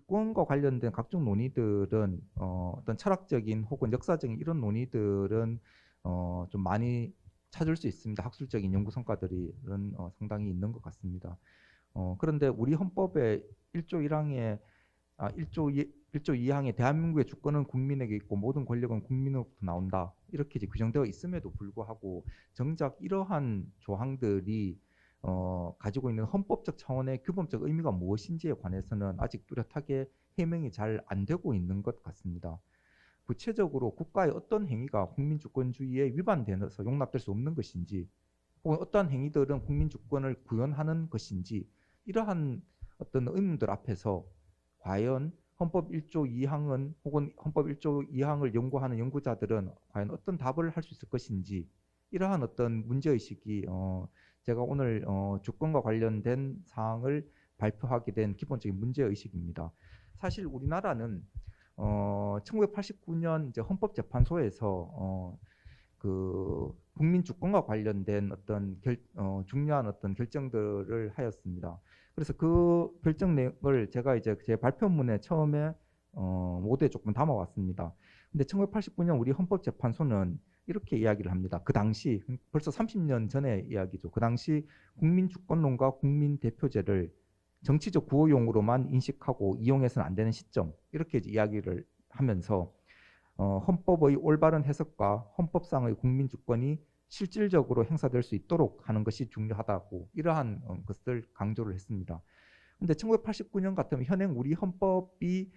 주권과 관련된 각종 논의들은 어떤 철학적인 혹은 역사적인 이런 논의들은 좀 많이 찾을 수 있습니다. 학술적인 연구 성과들이 상당히 있는 것 같습니다. 그런데 우리 헌법의 1조 1항에 1조 2항에 대한민국의 주권은 국민에게 있고 모든 권력은 국민으로부터 나온다. 이렇게 이제 규정되어 있음에도 불구하고 정작 이러한 조항들이 가지고 있는 헌법적 차원의 규범적 의미가 무엇인지에 관해서는 아직 뚜렷하게 해명이 잘 안 되고 있는 것 같습니다. 구체적으로 국가의 어떤 행위가 국민주권주의에 위반되어서 용납될 수 없는 것인지 혹은 어떠한 행위들은 국민주권을 구현하는 것인지 이러한 어떤 의문들 앞에서 과연 헌법 1조 2항은 혹은 헌법 1조 2항을 연구하는 연구자들은 과연 어떤 답을 할 수 있을 것인지 이러한 어떤 문제의식이 제가 오늘 주권과 관련된 사항을 발표하게 된 기본적인 문제의식입니다. 사실 우리나라는 1989년 이제 헌법재판소에서 그 국민 주권과 관련된 어떤 중요한 어떤 결정들을 하였습니다. 그래서 그 결정 내용을 제가 이제 제 발표문에 처음에 모두에 조금 담아왔습니다. 근데 1989년 우리 헌법재판소는 이렇게 이야기를 합니다. 그 당시 벌써 30년 전의 이야기죠. 그 당시 국민주권론과 국민대표제를 정치적 구호용으로만 인식하고 이용해서는 안 되는 시점 이렇게 이야기를 하면서 헌법의 올바른 해석과 헌법상의 국민주권이 실질적으로 행사될 수 있도록 하는 것이 중요하다고 이러한 것을 강조를 했습니다. 근데 1989년 같으면 현행 우리 헌법이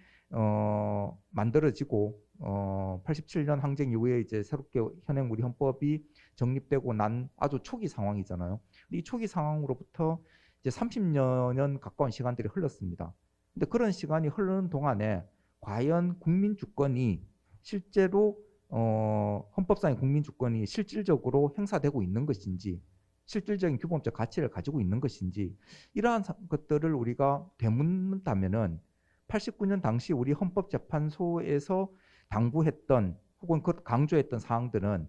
만들어지고 87년 항쟁 이후에 이제 새롭게 현행 우리 헌법이 정립되고 난 아주 초기 상황이잖아요. 이 초기 상황으로부터 이제 30여 년 가까운 시간들이 흘렀습니다. 근데 그런 시간이 흐르는 동안에 과연 국민 주권이 실제로 헌법상의 국민 주권이 실질적으로 행사되고 있는 것인지 실질적인 규범적 가치를 가지고 있는 것인지 이러한 것들을 우리가 되묻는다면은 89년 당시 우리 헌법재판소에서 당부했던 혹은 강조했던 사항들은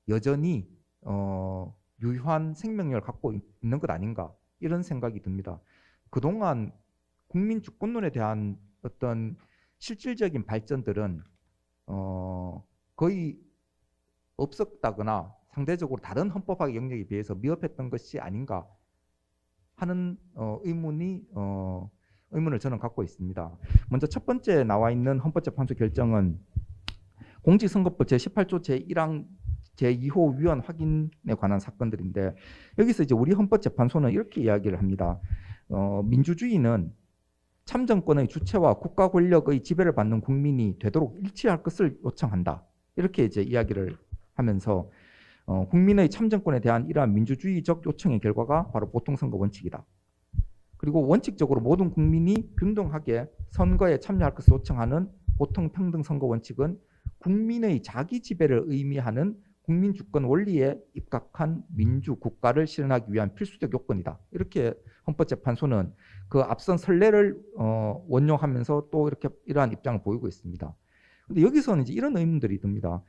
여전히 유효한 생명력을 갖고 있는 것 아닌가 이런 생각이 듭니다. 그동안 국민 주권론에 대한 어떤 실질적인 발전들은 거의 없었다거나 상대적으로 다른 헌법학의 영역에 비해서 미흡했던 것이 아닌가 하는 의문을 저는 갖고 있습니다. 먼저 첫 번째 나와 있는 헌법재판소 결정은 공직선거법 제18조 제1항 제2호 위원 확인에 관한 사건들인데 여기서 이제 우리 헌법재판소는 이렇게 이야기를 합니다. 민주주의는 참정권의 주체와 국가 권력의 지배를 받는 국민이 되도록 일치할 것을 요청한다. 이렇게 이제 이야기를 하면서 국민의 참정권에 대한 이러한 민주주의적 요청의 결과가 바로 보통선거 원칙이다. 그리고 원칙적으로 모든 국민이 균등하게 선거에 참여할 것을 요청하는 보통평등선거 원칙은 국민의 자기 지배를 의미하는 국민주권 원리에 입각한 민주국가를 실현하기 위한 필수적 요건이다. 이렇게 헌법재판소는 그 앞선 선례를 원용하면서 또 이렇게 이러한 입장을 보이고 있습니다. 근데 여기서는 이제 이런 의문들이 듭니다.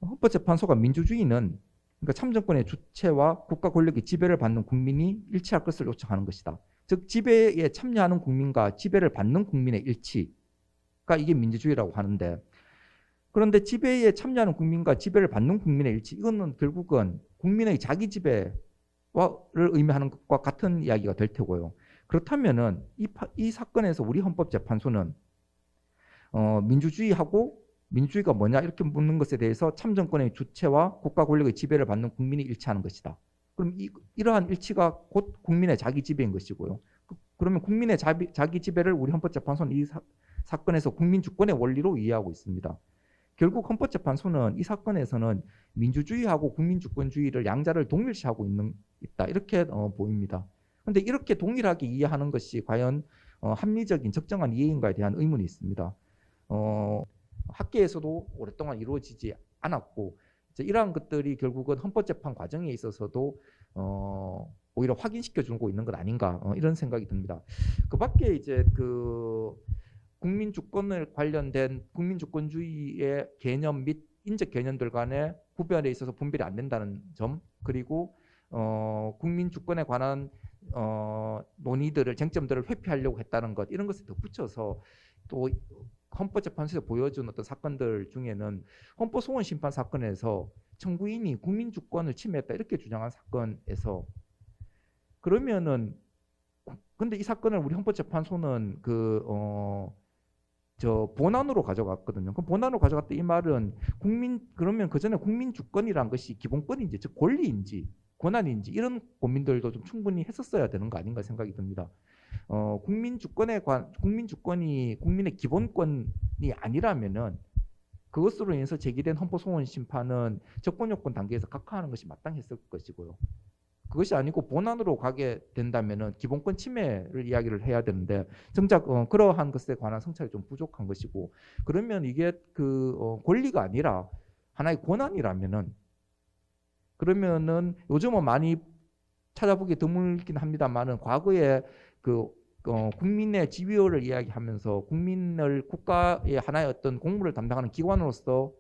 헌법재판소가 민주주의는 그러니까 참정권의 주체와 국가 권력의 지배를 받는 국민이 일치할 것을 요청하는 것이다. 즉 지배에 참여하는 국민과 지배를 받는 국민의 일치가 이게 민주주의라고 하는데 그런데 지배에 참여하는 국민과 지배를 받는 국민의 일치 이거는 결국은 국민의 자기 지배를 의미하는 것과 같은 이야기가 될 테고요. 그렇다면은 이 사건에서 우리 헌법재판소는 민주주의가 뭐냐 이렇게 묻는 것에 대해서 참정권의 주체와 국가 권력의 지배를 받는 국민이 일치하는 것이다. 그럼 이러한 일치가 곧 국민의 자기 지배인 것이고요. 그러면 국민의 자기 지배를 우리 헌법재판소는 이 사건에서 국민주권의 원리로 이해하고 있습니다. 결국 헌법재판소는 이 사건에서는 민주주의하고 국민주권주의를 양자를 동일시하고 있다 이렇게 보입니다. 그런데 이렇게 동일하게 이해하는 것이 과연 합리적인 적정한 이해인가에 대한 의문이 있습니다. 학계에서도 오랫동안 이루어지지 않았고 이러한 것들이 결국은 헌법재판 과정에 있어서도 오히려 확인시켜주고 있는 것 아닌가 이런 생각이 듭니다. 그 밖에 이제 그 국민주권을 관련된 국민주권주의의 개념 및 인적 개념들 간의 구별에 있어서 분별이 안 된다는 점 그리고 국민주권에 관한 논의들을 쟁점들을 회피하려고 했다는 것 이런 것을 덧붙여서 또 헌법재판소에서 보여준 어떤 사건들 중에는 헌법소원심판 사건에서 청구인이 국민주권을 침해했다 이렇게 주장한 사건에서 그러면은 근데 이 사건을 우리 헌법재판소는 저 본안으로 가져갔거든요. 그럼 본안으로 가져갔다 이 말은 그러면 그 전에 국민주권이란 것이 기본권인지 즉 권리인지 권한인지 이런 고민들도 좀 충분히 했었어야 되는 거 아닌가 생각이 듭니다. 국민주권이 국민의 기본권이 아니라면은 그것으로 인해서 제기된 헌법소원 심판은 접근요건 단계에서 각하하는 것이 마땅했을 것이고요. 그것이 아니고 본안으로 가게 된다면은 기본권 침해를 이야기를 해야 되는데 정작 그러한 것에 관한 성찰이 좀 부족한 것이고 그러면 이게 권리가 아니라 하나의 권한이라면은 그러면은 요즘은 많이 찾아보기 드물긴 합니다만은 과거에 국민의 지위를 이야기하면서 국민을 국가의 하나의 어떤 공무를 담당하는 기관으로서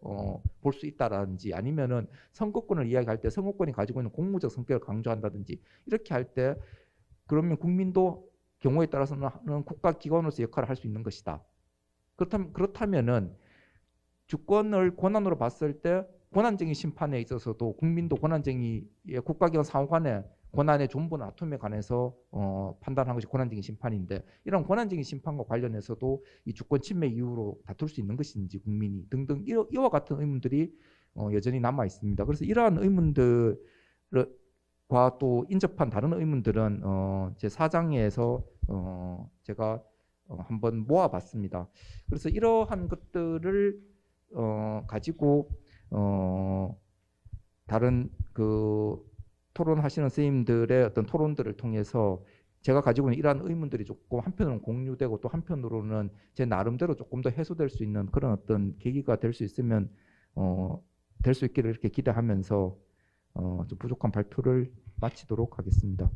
볼 수 있다라든지 아니면은 선거권을 이야기할 때 선거권이 가지고 있는 공무적 성격을 강조한다든지 이렇게 할 때 그러면 국민도 경우에 따라서는 국가 기관으로서 역할을 할 수 있는 것이다. 그렇다면은 주권을 권한으로 봤을 때 권한쟁의 심판에 있어서도 국민도 권한쟁의의 국가기관 상호간의 권한의 존부나 아톰에 관해서 판단한 것이 권한쟁의 심판인데 이런 권한쟁의 심판과 관련해서도 이 주권 침해 이유로 다툴 수 있는 것인지 국민이 등등 이와 같은 의문들이 여전히 남아 있습니다. 그래서 이러한 의문들과 또 인접한 다른 의문들은 제 4장에서 제가 한번 모아봤습니다. 그래서 이러한 것들을 가지고 다른 토론하시는 선생님들의 어떤 토론들을 통해서 제가 가지고 있는 이러한 의문들이 조금 한편으로는 공유되고 또 한편으로는 제 나름대로 조금 더 해소될 수 있는 그런 어떤 계기가 될 수 있으면 될 수 있기를 이렇게 기대하면서 좀 부족한 발표를 마치도록 하겠습니다.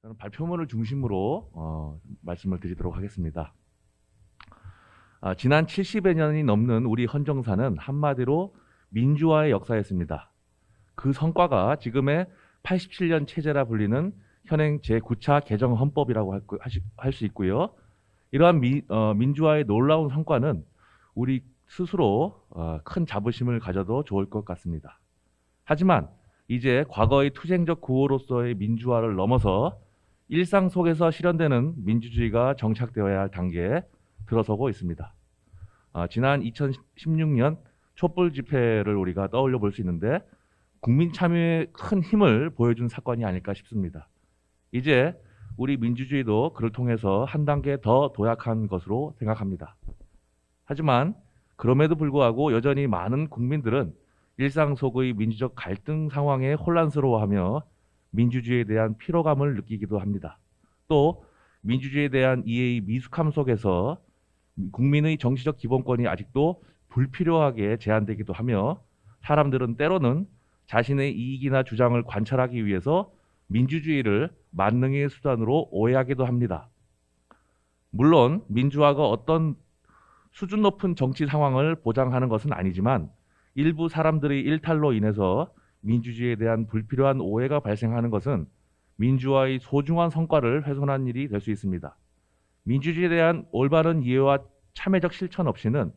저는 발표문을 중심으로 말씀을 드리도록 하겠습니다. 지난 70여 년이 넘는 우리 헌정사는 한마디로 민주화의 역사였습니다. 그 성과가 지금의 87년 체제라 불리는 현행 제9차 개정 헌법이라고 할 수 있고요. 이러한 민주화의 놀라운 성과는 우리 스스로 큰 자부심을 가져도 좋을 것 같습니다. 하지만 이제 과거의 투쟁적 구호로서의 민주화를 넘어서 일상 속에서 실현되는 민주주의가 정착되어야 할 단계에 들어서고 있습니다. 지난 2016년 촛불 집회를 우리가 떠올려 볼 수 있는데 국민 참여의 큰 힘을 보여준 사건이 아닐까 싶습니다. 이제 우리 민주주의도 그를 통해서 한 단계 더 도약한 것으로 생각합니다. 하지만 그럼에도 불구하고 여전히 많은 국민들은 일상 속의 민주적 갈등 상황에 혼란스러워하며 민주주의에 대한 피로감을 느끼기도 합니다. 또 민주주의에 대한 이해의 미숙함 속에서 국민의 정치적 기본권이 아직도 불필요하게 제한되기도 하며 사람들은 때로는 자신의 이익이나 주장을 관철하기 위해서 민주주의를 만능의 수단으로 오해하기도 합니다. 물론 민주화가 어떤 수준 높은 정치 상황을 보장하는 것은 아니지만 일부 사람들의 일탈로 인해서 민주주의에 대한 불필요한 오해가 발생하는 것은 민주화의 소중한 성과를 훼손한 일이 될 수 있습니다. 민주주의에 대한 올바른 이해와 참여적 실천 없이는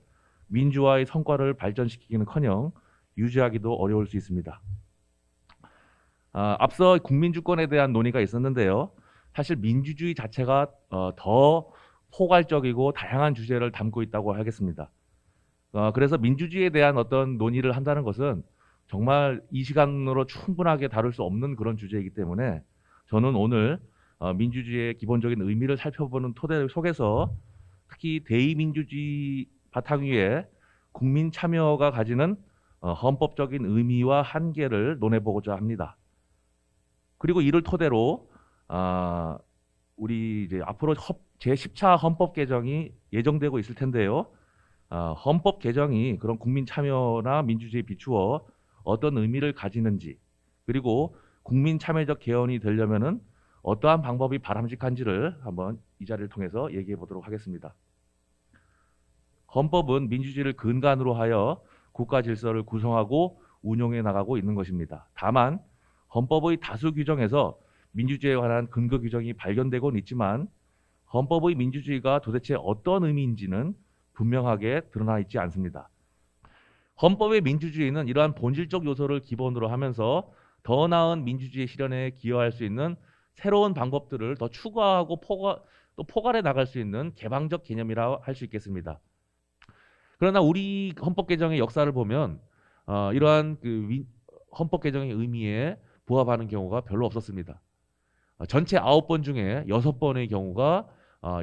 민주화의 성과를 발전시키기는커녕 유지하기도 어려울 수 있습니다. 앞서 국민주권에 대한 논의가 있었는데요. 사실 민주주의 자체가 더 포괄적이고 다양한 주제를 담고 있다고 하겠습니다. 그래서 민주주의에 대한 어떤 논의를 한다는 것은 정말 이 시간으로 충분하게 다룰 수 없는 그런 주제이기 때문에 저는 오늘 민주주의의 기본적인 의미를 살펴보는 토대 속에서 특히 대의민주주의 바탕 위에 국민 참여가 가지는 헌법적인 의미와 한계를 논해보고자 합니다. 그리고 이를 토대로 우리 이제 앞으로 제10차 헌법 개정이 예정되고 있을 텐데요. 헌법 개정이 그런 국민 참여나 민주주의에 비추어 어떤 의미를 가지는지 그리고 국민 참여적 개헌이 되려면은 어떠한 방법이 바람직한지를 한번 이 자리를 통해서 얘기해 보도록 하겠습니다. 헌법은 민주주의를 근간으로 하여 국가 질서를 구성하고 운용해 나가고 있는 것입니다. 다만 헌법의 다수 규정에서 민주주의에 관한 근거 규정이 발견되고는 있지만 헌법의 민주주의가 도대체 어떤 의미인지는 분명하게 드러나 있지 않습니다. 헌법의 민주주의는 이러한 본질적 요소를 기본으로 하면서 더 나은 민주주의 실현에 기여할 수 있는 새로운 방법들을 더 추가하고 또 포괄해 나갈 수 있는 개방적 개념이라 할 수 있겠습니다. 그러나 우리 헌법 개정의 역사를 보면 이러한 헌법 개정의 의미에 부합하는 경우가 별로 없었습니다. 전체 9번 중에 6번의 경우가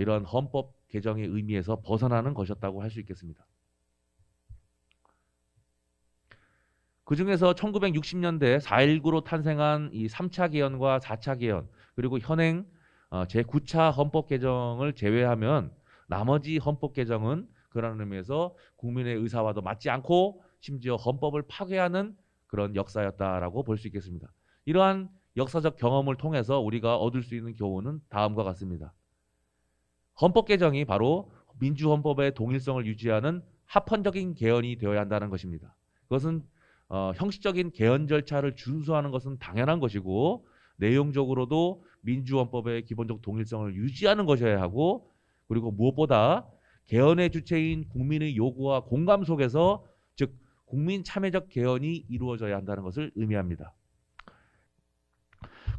이러한 헌법 개정의 의미에서 벗어나는 것이었다고 할 수 있겠습니다. 그 중에서 1960년대 4.19로 탄생한 이 3차 개헌과 4차 개헌 그리고 현행 제9차 헌법 개정을 제외하면 나머지 헌법 개정은 그런 의미에서 국민의 의사와도 맞지 않고 심지어 헌법을 파괴하는 그런 역사였다라고 볼 수 있겠습니다. 이러한 역사적 경험을 통해서 우리가 얻을 수 있는 교훈은 다음과 같습니다. 헌법 개정이 바로 민주헌법의 동일성을 유지하는 합헌적인 개헌이 되어야 한다는 것입니다. 그것은 형식적인 개헌 절차를 준수하는 것은 당연한 것이고 내용적으로도 민주헌법의 기본적 동일성을 유지하는 것이어야 하고 그리고 무엇보다 개헌의 주체인 국민의 요구와 공감 속에서 즉 국민 참여적 개헌이 이루어져야 한다는 것을 의미합니다.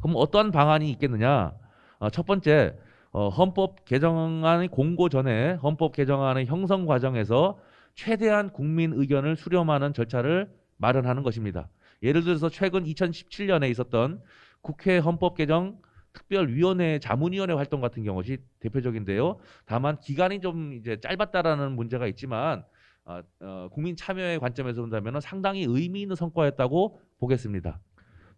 그럼 어떠한 방안이 있겠느냐? 첫 번째, 헌법 개정안의 공고 전에 헌법 개정안의 형성 과정에서 최대한 국민 의견을 수렴하는 절차를 마련하는 것입니다. 예를 들어서 최근 2017년에 있었던 국회 헌법개정 특별위원회 자문위원회 활동 같은 경우가 대표적인데요. 다만 기간이 좀 이제 짧았다라는 문제가 있지만 국민 참여의 관점에서 본다면 상당히 의미 있는 성과였다고 보겠습니다.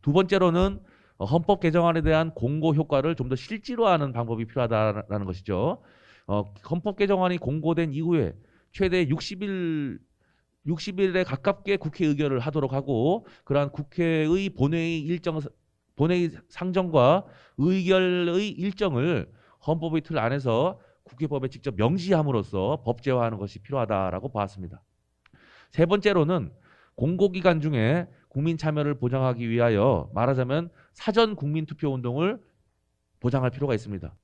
두 번째로는 헌법 개정안에 대한 공고 효과를 좀 더 실질화하는 방법이 필요하다는 것이죠. 헌법 개정안이 공고된 이후에 최대 60일에 가깝게 국회 의결을 하도록 하고 그러한 국회의 본회의 상정과 의결의 일정을 헌법의 틀 안에서 국회법에 직접 명시함으로써 법제화하는 것이 필요하다라고 보았습니다. 세 번째로는 공고기간 중에 국민 참여를 보장하기 위하여 말하자면 사전 국민투표 운동을 보장할 필요가 있습니다.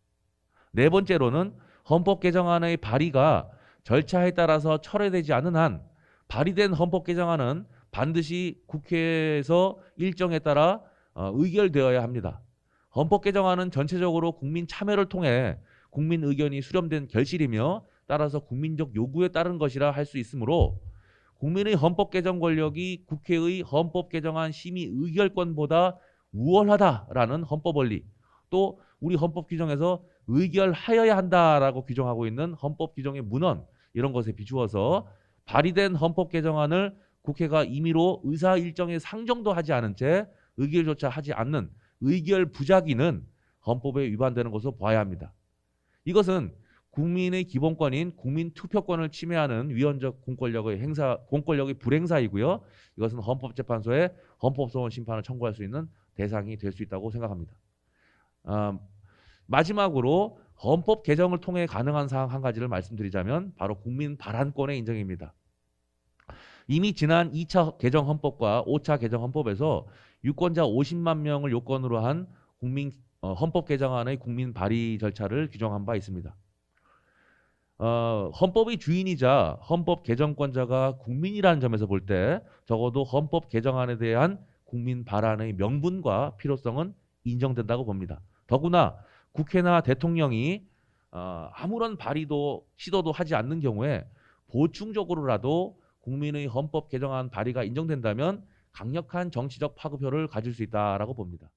네 번째로는 헌법 개정안의 발의가 절차에 따라서 철회되지 않은 한 발의된 헌법 개정안은 반드시 국회에서 일정에 따라 의결되어야 합니다. 헌법 개정안은 전체적으로 국민 참여를 통해 국민 의견이 수렴된 결실이며 따라서 국민적 요구에 따른 것이라 할 수 있으므로 국민의 헌법 개정 권력이 국회의 헌법 개정안 심의 의결권보다 우월하다라는 헌법 원리, 또 우리 헌법 규정에서 의결하여야 한다라고 규정하고 있는 헌법 규정의 문헌 이런 것에 비추어서 발의된 헌법 개정안을 국회가 임의로 의사 일정에 상정도 하지 않은 채 의결조차 하지 않는 의결 부작위는 헌법에 위반되는 것으로 봐야 합니다. 이것은 국민의 기본권인 국민 투표권을 침해하는 위헌적 공권력의 불행사이고요. 이것은 헌법재판소에 헌법소원 심판을 청구할 수 있는 대상이 될 수 있다고 생각합니다. 마지막으로 헌법 개정을 통해 가능한 사항 한 가지를 말씀드리자면 바로 국민 발안권의 인정입니다. 이미 지난 2차 개정 헌법과 5차 개정 헌법에서 유권자 50만 명을 요건으로 한 헌법 개정안의 국민 발의 절차를 규정한 바 있습니다. 헌법의 주인이자 헌법 개정권자가 국민이라는 점에서 볼 때 적어도 헌법 개정안에 대한 국민 발안의 명분과 필요성은 인정된다고 봅니다. 더구나 국회나 대통령이 아무런 발의도 시도도 하지 않는 경우에 보충적으로라도 국민의 헌법 개정안 발의가 인정된다면 강력한 정치적 파급효를 가질 수 있다라고 봅니다.